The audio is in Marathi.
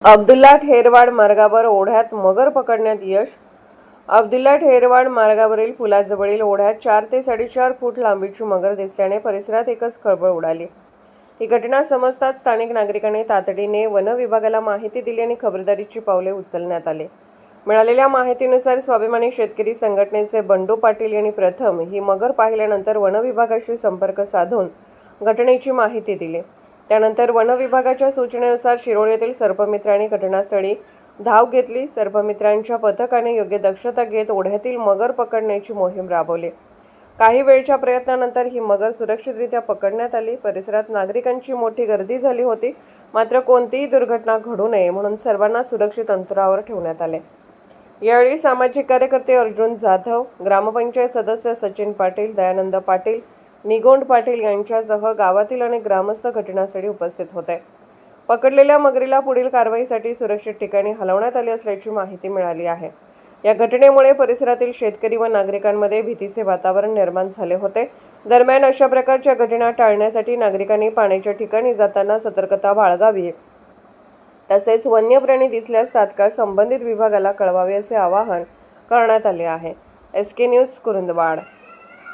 अब्दुल्ला ठेरवाड मार्गावर ओढ्यात मगर पकडण्यात यश. अब्दुल्ला ठेरवाड मार्गावरील पुलाजवळील ओढ्यात 4 ते 4.5 फूट लांबीची मगर दिसल्याने परिसरात एकच खळबळ उडाली. ही घटना समजताच स्थानिक नागरिकांनी तातडीने वन विभागाला माहिती दिली आणि खबरदारीची पावले उचलण्यात आली. मिळालेल्या माहितीनुसार स्वाभिमानी शेतकरी संघटनेचे बंडू पाटील यांनी प्रथम ही मगर पाहिल्यानंतर वन विभागाशी संपर्क साधून घटनेची माहिती दिली. त्यानंतर वन विभागाच्या सूचनेनुसार शिरोळ येथील सर्पमित्रांनी घटनास्थळी धाव घेतली. सर्पमित्रांच्या पथकाने योग्य दक्षता घेत ओढ्यातील मगर पकडण्याची मोहीम राबवली. काही वेळच्या प्रयत्नानंतर ही मगर सुरक्षितरित्या पकडण्यात आली. परिसरात नागरिकांची मोठी गर्दी झाली होती. मात्र कोणतीही दुर्घटना घडू नये म्हणून सर्वांना सुरक्षित अंतरावर ठेवण्यात आले. यावेळी सामाजिक कार्यकर्ते अर्जुन जाधव, ग्रामपंचायत सदस्य सचिन पाटील, दयानंद पाटील, निगोंड पाटील यांच्यासह गावातील अनेक ग्रामस्थ घटनास्थळी उपस्थित होते. पकडलेल्या मगरीला पुढील कारवाईसाठी सुरक्षित ठिकाणी हलवण्यात आले असल्याची माहिती मिळाली आहे. या घटनेमुळे परिसरातील शेतकरी व नागरिकांमध्ये भीतीचे वातावरण निर्माण झाले होते. दरम्यान अशा प्रकारच्या घटना टाळण्यासाठी नागरिकांनी पाण्याच्या ठिकाणी जाताना सतर्कता बाळगावी, तसेच वन्य प्राणी दिसल्यास तात्काळ संबंधित विभागाला कळवावे असे आवाहन करण्यात आले आहे. SK news, Kurundwad.